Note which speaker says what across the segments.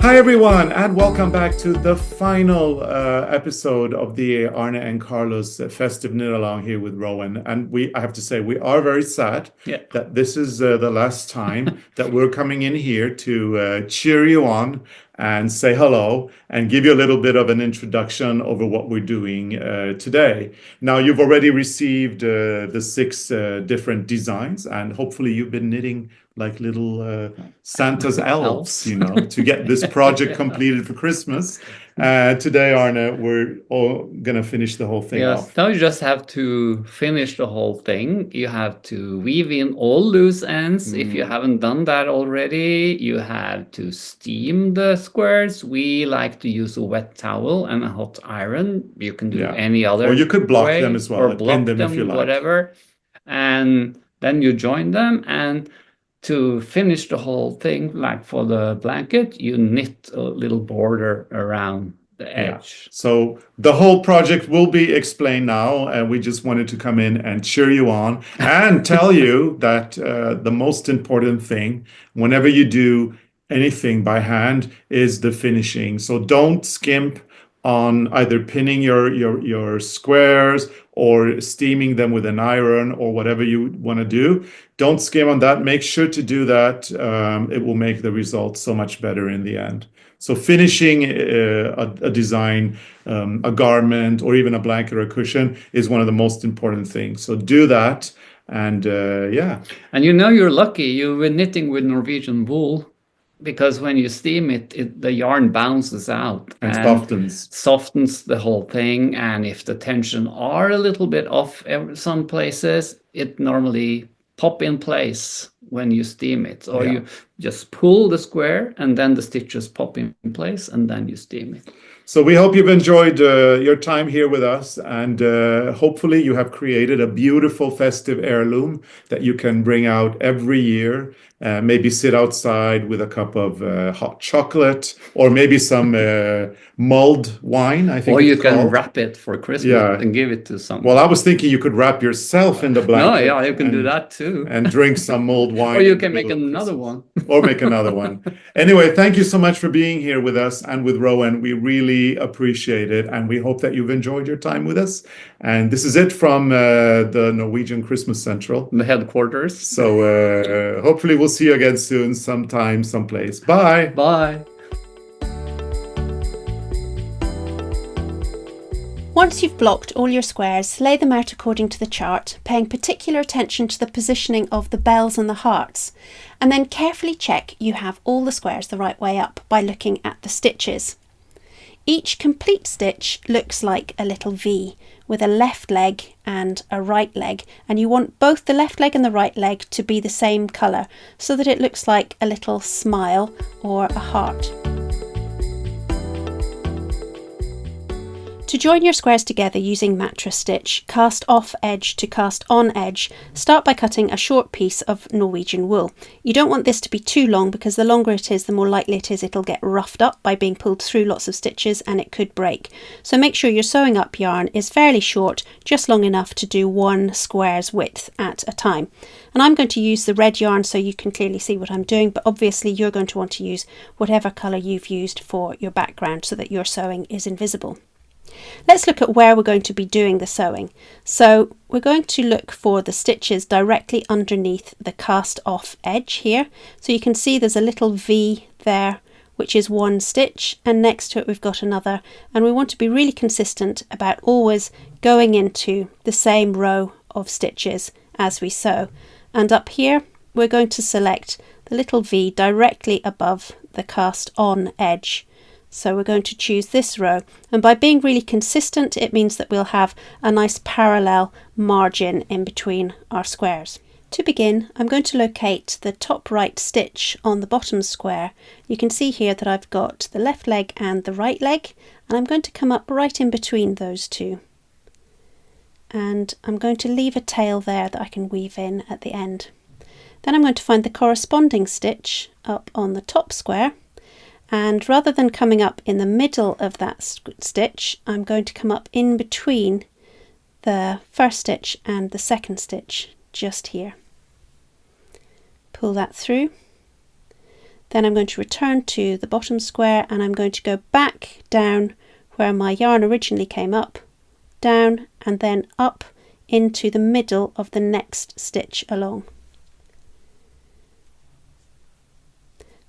Speaker 1: Hi everyone, and welcome back to the final episode of the Arne and Carlos festive knit along here with Rowan. And I have to say, we are very sad
Speaker 2: Yeah.
Speaker 1: that this is the last time that we're coming in here to cheer you on and say hello and give you a little bit of an introduction over what we're doing today. Now, you've already received the six different designs, and hopefully you've been knitting like little Santa's elves, to get this project completed for Christmas. Today, Arne, we're all gonna finish the whole thing
Speaker 2: Yes,
Speaker 1: off.
Speaker 2: now you just have to finish the whole thing. You have to weave in all loose ends. If you haven't done that already, you have to steam the squares. We like to use a wet towel and a hot iron. You can do
Speaker 1: Yeah.
Speaker 2: any
Speaker 1: Or
Speaker 2: other
Speaker 1: you could block them
Speaker 2: way
Speaker 1: as well,
Speaker 2: or
Speaker 1: like pin
Speaker 2: block
Speaker 1: them if you
Speaker 2: them,
Speaker 1: like.
Speaker 2: whatever. And then you join them, and to finish the whole thing, like for the blanket, you knit a little border around the
Speaker 1: Yeah.
Speaker 2: edge.
Speaker 1: So the whole project will be explained now, and we just wanted to come in and cheer you on and tell you that the most important thing, whenever you do anything by hand, is the finishing. So don't skimp on either pinning your squares or steaming them with an iron or whatever you want to do. Don't skim on that. Make sure to do that. It will make the results so much better in the end. So finishing a design, a garment, or even a blanket or a cushion is one of the most important things. So do that, and yeah.
Speaker 2: And you know you're lucky. You were knitting with Norwegian wool, because when you steam it, the yarn bounces out
Speaker 1: And
Speaker 2: and
Speaker 1: softens.
Speaker 2: softens the whole thing. And if the tension are a little bit off some places, it normally pop in place when you steam it. Or
Speaker 1: Yeah.
Speaker 2: you just pull the square and then the stitches pop in place and then you steam it.
Speaker 1: So we hope you've enjoyed your time here with us, and hopefully you have created a beautiful festive heirloom that you can bring out every year. Maybe sit outside with a cup of hot chocolate, or maybe some mulled wine, I think
Speaker 2: Or you
Speaker 1: it's
Speaker 2: can
Speaker 1: called.
Speaker 2: wrap it for Christmas
Speaker 1: Yeah.
Speaker 2: and give it to
Speaker 1: Well,
Speaker 2: someone.
Speaker 1: I was thinking you could wrap yourself in the
Speaker 2: No,
Speaker 1: blanket
Speaker 2: yeah, you can do that too.
Speaker 1: and drink some mulled wine
Speaker 2: Or you
Speaker 1: in the
Speaker 2: can make
Speaker 1: middle of
Speaker 2: another
Speaker 1: Christmas.
Speaker 2: one.
Speaker 1: Or make another one. Anyway, thank you so much for being here with us and with Rowan. We really appreciate it, and we hope that you've enjoyed your time with us. And this is it from the Norwegian Christmas Central.
Speaker 2: The headquarters.
Speaker 1: So hopefully we'll see you again soon, sometime, someplace. Bye.
Speaker 2: Bye.
Speaker 3: Once you've blocked all your squares, lay them out according to the chart, paying particular attention to the positioning of the bells and the hearts, and then carefully check you have all the squares the right way up by looking at the stitches. Each complete stitch looks like a little V with a left leg and a right leg, and you want both the left leg and the right leg to be the same colour so that it looks like a little smile or a heart. To join your squares together using mattress stitch, cast off edge to cast on edge, start by cutting a short piece of Norwegian wool. You don't want this to be too long, because the longer it is, the more likely it is it'll get roughed up by being pulled through lots of stitches and it could break. So make sure your sewing up yarn is fairly short, just long enough to do one square's width at a time. And I'm going to use the red yarn so you can clearly see what I'm doing, but obviously you're going to want to use whatever colour you've used for your background so that your sewing is invisible. Let's look at where we're going to be doing the sewing. So we're going to look for the stitches directly underneath the cast off edge here. So you can see there's a little V there, which is one stitch, and next to it we've got another, and we want to be really consistent about always going into the same row of stitches as we sew. And up here we're going to select the little V directly above the cast on edge. So we're going to choose this row, and by being really consistent it means that we'll have a nice parallel margin in between our squares. To begin, I'm going to locate the top right stitch on the bottom square. You can see here that I've got the left leg and the right leg, and I'm going to come up right in between those two. And I'm going to leave a tail there that I can weave in at the end. Then I'm going to find the corresponding stitch up on the top square, and rather than coming up in the middle of that stitch, I'm going to come up in between the first stitch and the second stitch, just here. Pull that through. Then I'm going to return to the bottom square and I'm going to go back down where my yarn originally came up, down and then up into the middle of the next stitch along.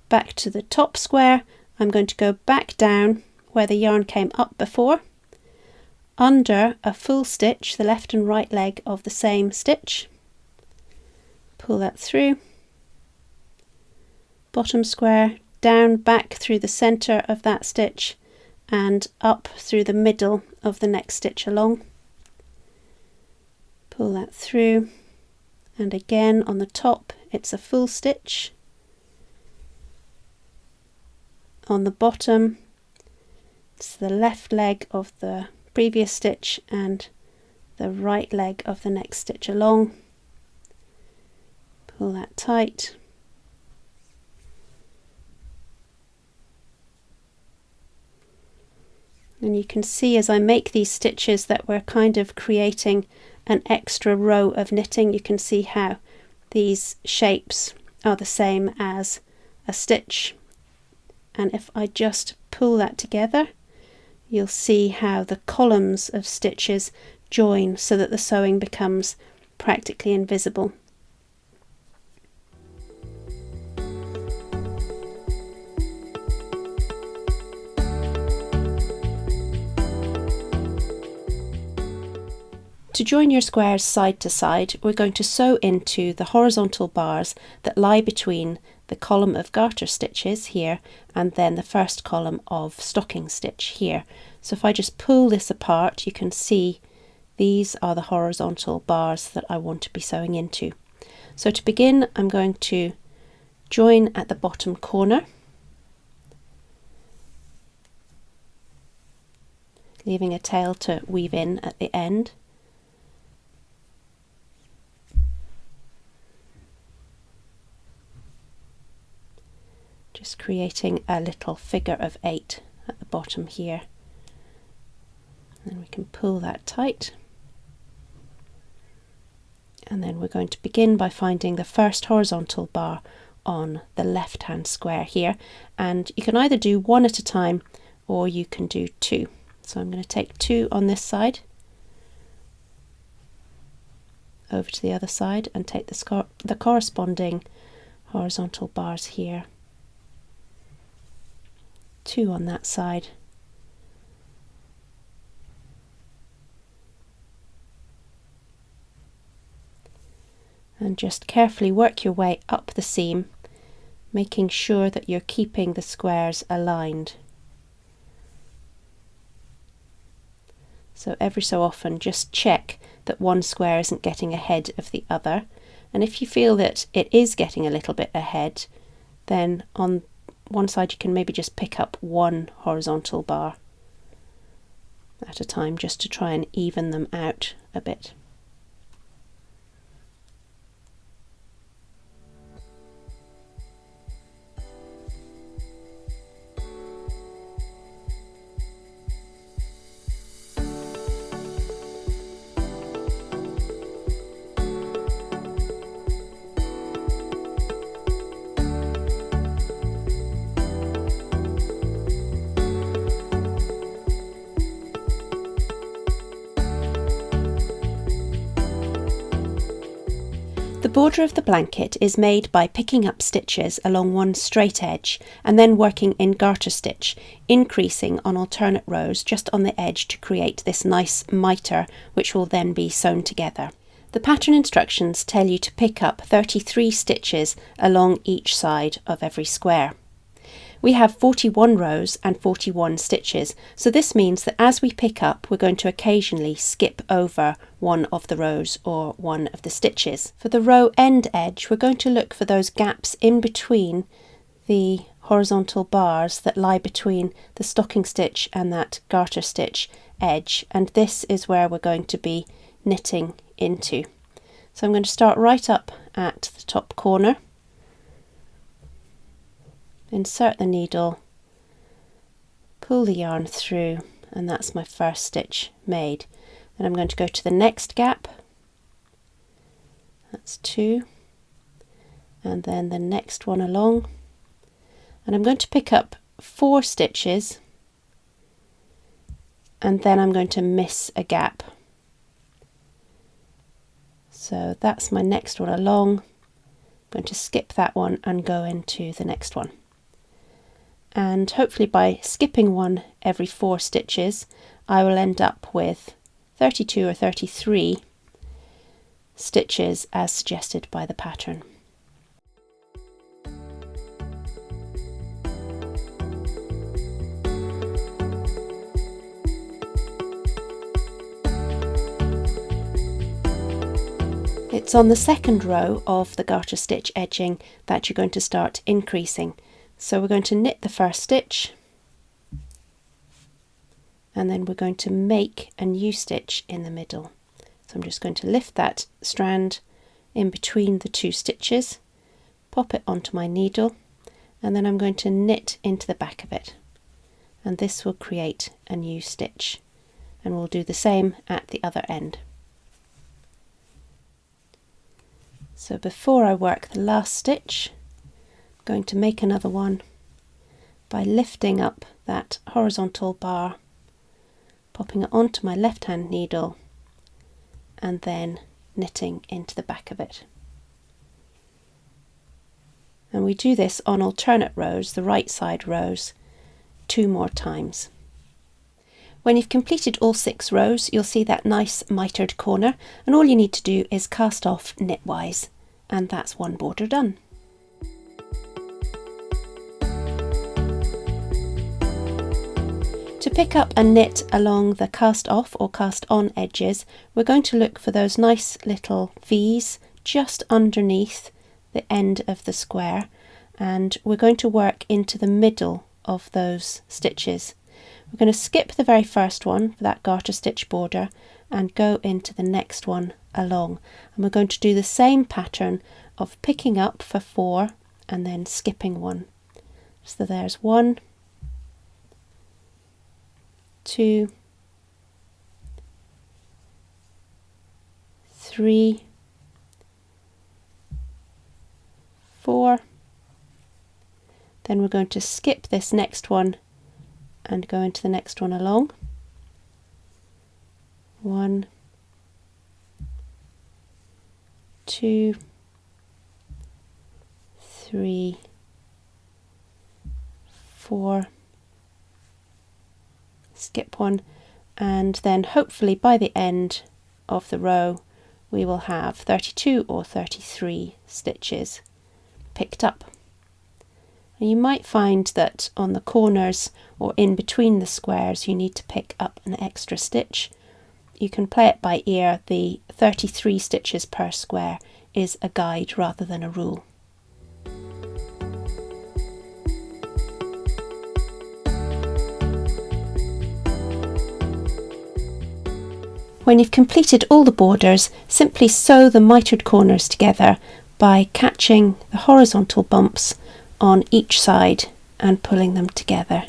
Speaker 3: Back to the top square, I'm going to go back down where the yarn came up before, under a full stitch, the left and right leg of the same stitch, pull that through, bottom square, down back through the centre of that stitch and up through the middle of the next stitch along, pull that through, and again on the top it's a full stitch, on the bottom it's the left leg of the previous stitch and the right leg of the next stitch along, pull that tight, and you can see as I make these stitches that we're kind of creating an extra row of knitting. You can see how these shapes are the same as a stitch, and if I just pull that together you'll see how the columns of stitches join so that the sewing becomes practically invisible. To join your squares side to side, we're going to sew into the horizontal bars that lie between the column of garter stitches here and then the first column of stocking stitch here. So if I just pull this apart, you can see these are the horizontal bars that I want to be sewing into. So to begin, I'm going to join at the bottom corner, leaving a tail to weave in at the end. Just creating a little figure of 8 at the bottom here. And we can pull that tight. And then we're going to begin by finding the first horizontal bar on the left hand square here. And you can either do one at a time or you can do 2. So I'm going to take 2 on this side, over to the other side and take the corresponding horizontal bars here. 2 on that side, and just carefully work your way up the seam, making sure that you're keeping the squares aligned. So every so often just check that one square isn't getting ahead of the other, and if you feel that it is getting a little bit ahead, then on one side you can maybe just pick up one horizontal bar at a time just to try and even them out a bit. The border of the blanket is made by picking up stitches along one straight edge and then working in garter stitch, increasing on alternate rows just on the edge to create this nice mitre which will then be sewn together. The pattern instructions tell you to pick up 33 stitches along each side of every square. We have 41 rows and 41 stitches, so this means that as we pick up, we're going to occasionally skip over one of the rows or one of the stitches. For the row end edge, we're going to look for those gaps in between the horizontal bars that lie between the stocking stitch and that garter stitch edge, and this is where we're going to be knitting into. So I'm going to start right up at the top corner. Insert the needle, pull the yarn through, and that's my first stitch made. Then I'm going to go to the next gap, that's 2, and then the next one along, And I'm going to pick up 4 stitches, and then I'm going to miss a gap. So that's my next one along. I'm going to skip that one and go into the next one. And hopefully by skipping one every 4 stitches, I will end up with 32 or 33 stitches as suggested by the pattern. It's on the second row of the garter stitch edging that you're going to start increasing. So we're going to knit the first stitch, and then we're going to make a new stitch in the middle. So I'm just going to lift that strand in between the 2 stitches, pop it onto my needle, and then I'm going to knit into the back of it. And this will create a new stitch. And we'll do the same at the other end. So before I work the last stitch, I'm going to make another one by lifting up that horizontal bar, popping it onto my left hand needle, and then knitting into the back of it. And we do this on alternate rows, the right side rows, 2 more times. When you've completed all 6 rows, you'll see that nice mitred corner, and all you need to do is cast off knitwise, and that's one border done. To pick up and knit along the cast off or cast on edges, we're going to look for those nice little V's just underneath the end of the square, and we're going to work into the middle of those stitches. We're going to skip the very first one for that garter stitch border and go into the next one along, and we're going to do the same pattern of picking up for 4 and then skipping one. So there's 1, 2, 3, 4. Then we're going to skip this next one and go into the next one along. 1, 2, 3, 4. Skip one, and then hopefully by the end of the row we will have 32 or 33 stitches picked up. And you might find that on the corners or in between the squares you need to pick up an extra stitch. You can play it by ear. The 33 stitches per square is a guide rather than a rule. When you've completed all the borders, simply sew the mitred corners together by catching the horizontal bumps on each side and pulling them together.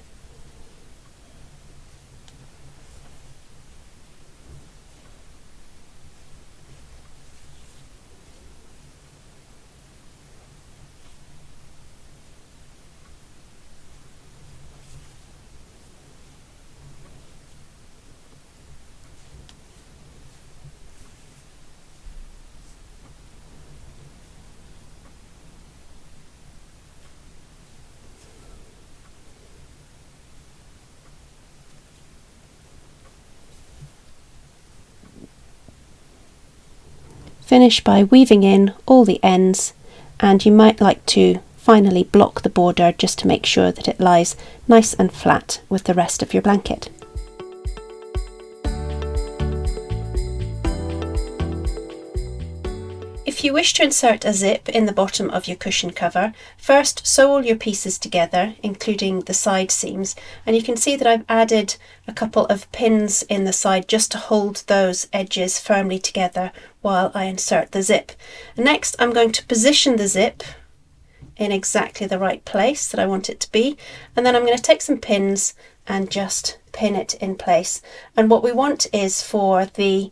Speaker 3: Finish by weaving in all the ends, and you might like to finally block the border just to make sure that it lies nice and flat with the rest of your blanket. If you wish to insert a zip in the bottom of your cushion cover, first sew all your pieces together, including the side seams, and you can see that I've added a couple of pins in the side just to hold those edges firmly together while I insert the zip. Next, I'm going to position the zip in exactly the right place that I want it to be, and then I'm going to take some pins and just pin it in place. And what we want is for the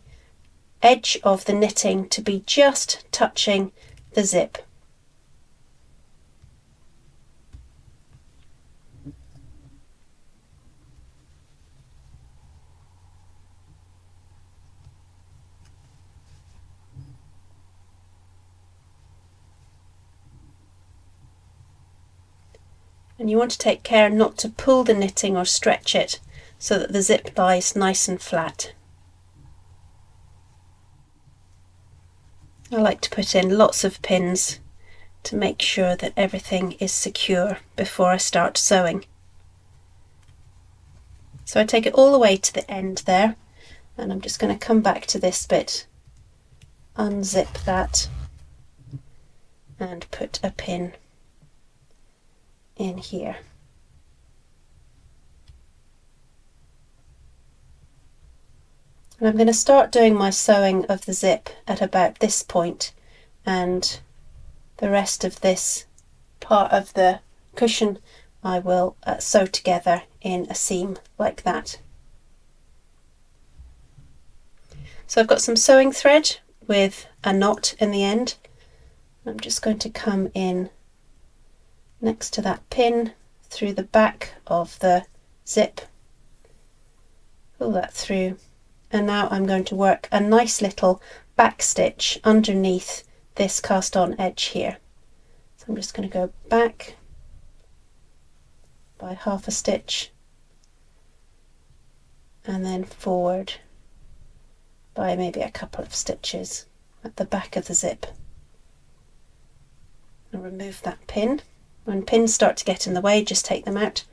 Speaker 3: edge of the knitting to be just touching the zip. And you want to take care not to pull the knitting or stretch it so that the zip lies nice and flat. I like to put in lots of pins to make sure that everything is secure before I start sewing. So I take it all the way to the end there, and I'm just going to come back to this bit, unzip that, and put a pin in here. And I'm going to start doing my sewing of the zip at about this point, and the rest of this part of the cushion I will sew together in a seam like that. So I've got some sewing thread with a knot in the end. I'm just going to come in next to that pin through the back of the zip, pull that through, and now I'm going to work a nice little back stitch underneath this cast on edge here. So I'm just going to go back by half a stitch and then forward by maybe a couple of stitches at the back of the zip. And remove that pin. When pins start to get in the way, just take them out.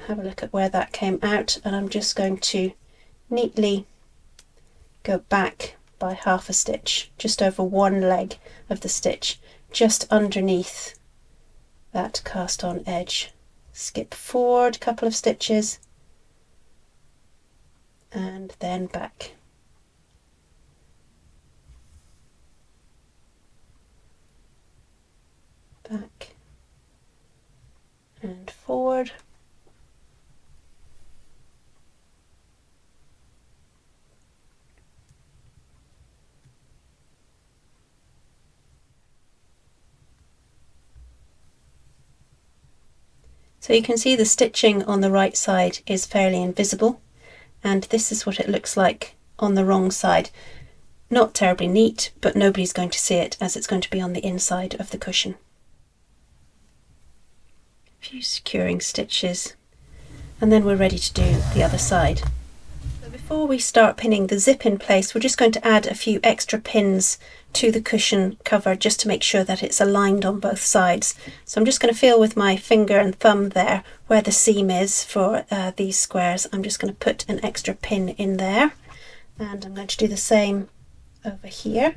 Speaker 3: Have a look at where that came out, and I'm just going to neatly go back by half a stitch, just over one leg of the stitch, just underneath that cast on edge. Skip forward a couple of stitches and then back. Back and forward. So you can see the stitching on the right side is fairly invisible, and this is what it looks like on the wrong side. Not terribly neat, but nobody's going to see it as it's going to be on the inside of the cushion. A few securing stitches, and then we're ready to do the other side. So before we start pinning the zip in place, we're just going to add a few extra pins to the cushion cover just to make sure that it's aligned on both sides. So I'm just going to feel with my finger and thumb there where the seam is for these squares. I'm just going to put an extra pin in there, and I'm going to do the same over here.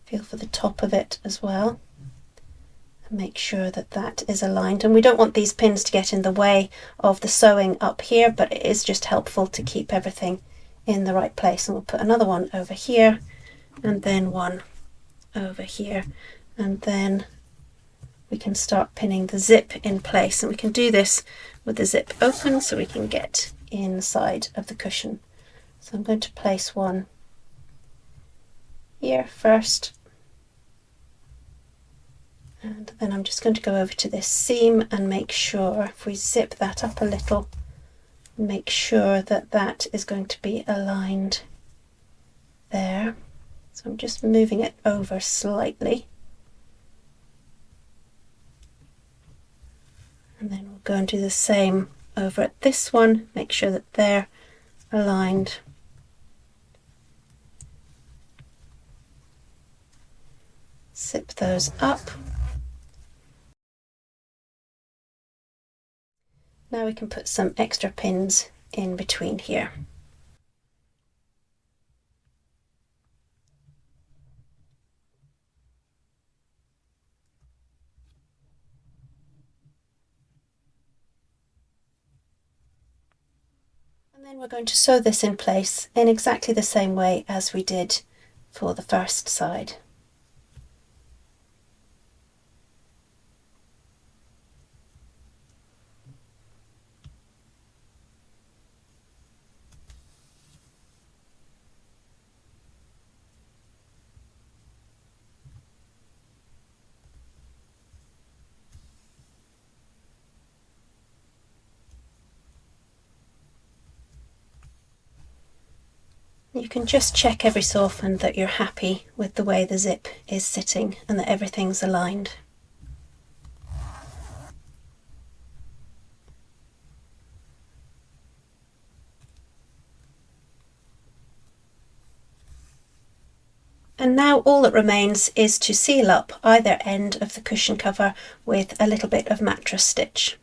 Speaker 3: Feel for the top of it as well and make sure that that is aligned. And we don't want these pins to get in the way of the sewing up here, but it is just helpful to keep everything in the right place. And we'll put another one over here, and then one over here, and then we can start pinning the zip in place. And we can do this with the zip open so we can get inside of the cushion. So I'm going to place one here first, and then I'm just going to go over to this seam and make sure, if we zip that up a little, make sure that that is going to be aligned there. So I'm just moving it over slightly, and then we'll go and do the same over at this one, make sure that they're aligned. Zip those up. Now we can put some extra pins in between here. And then we're going to sew this in place in exactly the same way as we did for the first side. You can just check every so often that you're happy with the way the zip is sitting and that everything's aligned. And now all that remains is to seal up either end of the cushion cover with a little bit of mattress stitch.